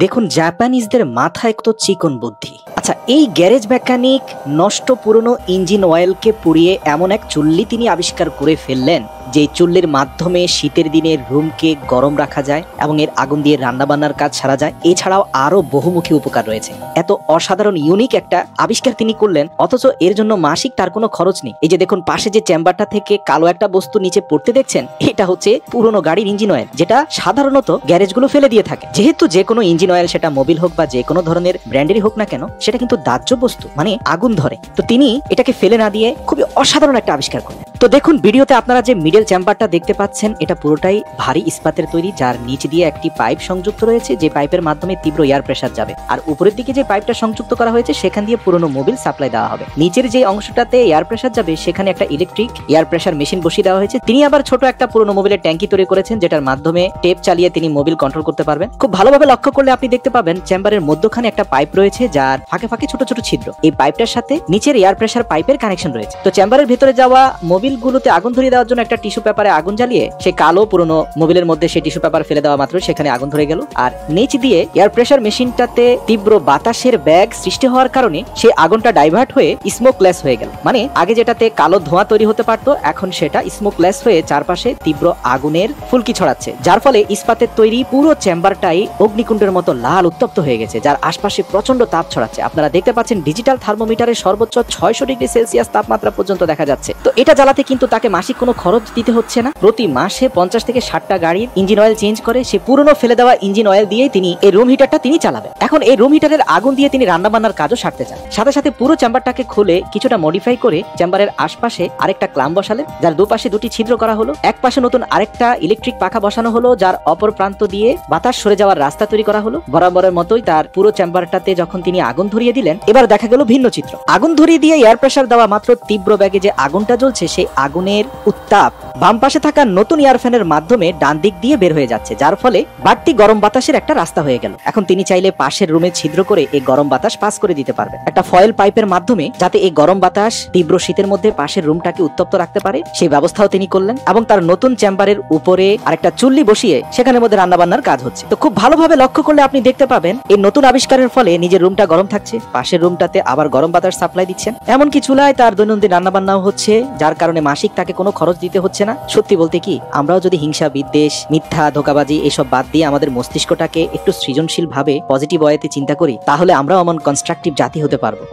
দেখুন জাপানিজদের মাথায় কত চিকন বুদ্ধি। আচ্ছা, এই গ্যারেজ মেকানিক নষ্ট পুরনো ইঞ্জিন অয়েলকে পুড়িয়ে এমন এক চুল্লি তিনি আবিষ্কার করে ফেললেন যে চুল্লির মাধ্যমে শীতের দিনে রুমকে গরম রাখা যায় এবং এর আগুন দিয়ে রান্নাবান্নার কাজ সারা যায়। এছাড়াও আরো বহুমুখী উপকার রয়েছে। এত অসাধারণ ইউনিক একটা আবিষ্কার তিনি করলেন, অথচ এর জন্য মাসিক তার কোনো খরচ নেই। এই যে দেখুন পাশে যে চেম্বারটা থেকে কালো একটা বস্তু নিচে পড়তে দেখছেন, এটা হচ্ছে পুরনো গাড়ির ইঞ্জিন অয়েল, যেটা সাধারণত গ্যারেজগুলো ফেলে দিয়ে থাকে। যেহেতু যে কোনো ইঞ্জিন অয়েল, সেটা মোবিল হোক বা যে কোনো ধরনের ব্র্যান্ডেরই হোক না কেন, সেটা কিন্তু দাহ্য বস্তু, মানে আগুন ধরে। তো তিনি এটাকে ফেলে না দিয়ে খুবই অসাধারণ একটা আবিষ্কার করলেন। তো দেখুন ভিডিওতে আপনারা যে মিডল চেম্বারটা দেখতে পাচ্ছেন, এটা পুরোটাই ভারী ইস্পাতের তৈরি, যার নিচ দিয়ে একটি পাইপ সংযুক্ত রয়েছে, যে পাইপের মাধ্যমে তীব্র এয়ার প্রেসার যাবে। আর উপরের দিকে যে পাইপটা সংযুক্ত করা হয়েছে, সেখান দিয়ে পুরনো মোবিল সাপ্লাই দেওয়া হবে। নিচের যে অংশটাতে এয়ার প্রেসার যাবে, সেখানে একটা ইলেকট্রিক এয়ার প্রেসার মেশিন বসিয়ে দেওয়া হয়েছে। তিনি আবার ছোট একটা পুরনো মোবিলের ট্যাঙ্কি তৈরি করেছেন, যেটার মাধ্যমে টেপ চালিয়ে তিনি মোবিল কন্ট্রোল করতে পারবেন। খুব ভালোভাবে লক্ষ্য করলে আপনি দেখতে পাবেন চেম্বারের মধ্যখানে একটা পাইপ রয়েছে, যার ফাঁকে ফাঁকে ছোট ছোট ছিদ্র। এই পাইপটার সাথে নিচের এয়ার প্রেসার পাইপের কানেকশন রয়েছে। তো চেম্বারের ভিতরে যাওয়া মোবিলগুলোতে আগুন ধরিয়ে দেওয়ার জন্য একটা টিস্যু পেপারে আগুন জ্বালিয়ে সেই কালো পুরনো মোবিলের মধ্যে সেই টিস্যু পেপার ফেলে দেওয়া মাত্র সেখানে আগুন ধরে গেল। আর নিচ দিয়ে এয়ার প্রেসার মেশিনটাতে তীব্র বাতাসের ব্যাগ সৃষ্টি হওয়ার কারণে সেই আগুনটা ডাইভার্ট হয়ে স্মোকলেস হয়ে গেল। মানে আগে যেটাতে কালো ধোঁয়া তৈরি হতে পারতো, এখন সেটা স্মোকলেস হয়ে চারপাশে তীব্র আগুনের ফুলকি ছড়াচ্ছে, যার ফলে ইস্পাতের তৈরি পুরো চেম্বারটাই অগ্নিকুণ্ডের মতো লাল উত্তপ্ত হয়ে গেছে, যার আশপাশে প্রচন্ড তাপ ছড়াচ্ছে। আপনারা দেখতে পাচ্ছেন ডিজিটাল থার্মোমিটারে সর্বোচ্চ 600 ডিগ্রি সেলসিয়াস তাপমাত্রা পর্যন্ত দেখা যাচ্ছে। তো এটা জ্বালাতে কিন্তু তাকে মাসিক কোনো খরচ দিতে হচ্ছে না। প্রতি মাসে 50 থেকে 60টা গাড়ির ইঞ্জিন অয়েল চেঞ্জ করে সে পুরনো ফেলে দেওয়া ইঞ্জিন অয়েল দিয়ে তিনি এই রুম হিটারটা তিনি চালাবেন। এখন এই রুম হিটারের আগুন দিয়ে তিনি রান্না বান্নার কাজও সারতে চান। সাথে সাথে পুরো চেম্বারটাকে খুলে কিছুটা মডিফাই করে চেম্বারের আশপাশে আরেকটা ক্লাম বসালেন, যার দুপাশে দুটি ছিদ্র করা হলো। এক পাশে নতুন আরেকটা ইলেকট্রিক পাখা বসানো হলো, যার অপর প্রান্ত দিয়ে বাতাস সরে যাওয়ার রাস্তা তৈরি করা হলো। বরাবরের মতোই তার পুরো চেম্বারটাতে যখন তিনি আগুন ধরিয়ে দিলেন, এবার দেখা গেল ভিন্ন চিত্র। আগুন ধরিয়ে দিয়ে এয়ার প্রেসার দেওয়া মাত্র তীব্র বেগে যে আগুনটা জ্বলছে, সেই আগুনের উত্তাপ বাম পাশে থাকা নতুন এয়ার ফ্যানের মাধ্যমে ডান দিক দিয়ে বের হয়ে যাচ্ছে, যার ফলে বাড়তি গরম বাতাসের একটা রাস্তা হয়ে গেল। এখন তিনি চাইলে পাশের রুমে ছিদ্র করে এই গরম বাতাস পাস করে দিতে পারবেন একটা ফয়েল পাইপের মাধ্যমে, যাতে এই গরম বাতাস তীব্র শীতের মধ্যে পাশের রুমটাকে উত্তপ্ত রাখতে পারে। সেই ব্যবস্থাও তিনি করলেন এবং তার নতুন চেম্বারের উপরে আরেকটা চুল্লি বসিয়ে সেখানের মধ্যে রান্নাবান্নার কাজ হচ্ছে। তো খুব ভালোভাবে লক্ষ্য করলে আপনি দেখতে পাবেন এই নতুন আবিষ্কারের ফলে নিজের রুমটা গরম থাকছে, পাশের রুমটাতে আবার গরম বাতাস সাপ্লাই দিচ্ছেন। এমনকি চুলায় তার দৈনন্দিন রান্নাবান্নাও হচ্ছে, যার কারণে মাসিক তাকে কোনো খরচ দিতে হচ্ছে না। সত্যি বলতে কি, আমরাও যদি হিংসা, বিদ্বেষ, মিথ্যা, ধোঁকাবাজি এসব বাদ দিয়ে আমাদের মস্তিষ্কটাকে একটু সৃজনশীল ভাবে পজিটিভ ওয়েতে চিন্তা করি, তাহলে আমরাও এমন কনস্ট্রাকটিভ জাতি হতে পারবো।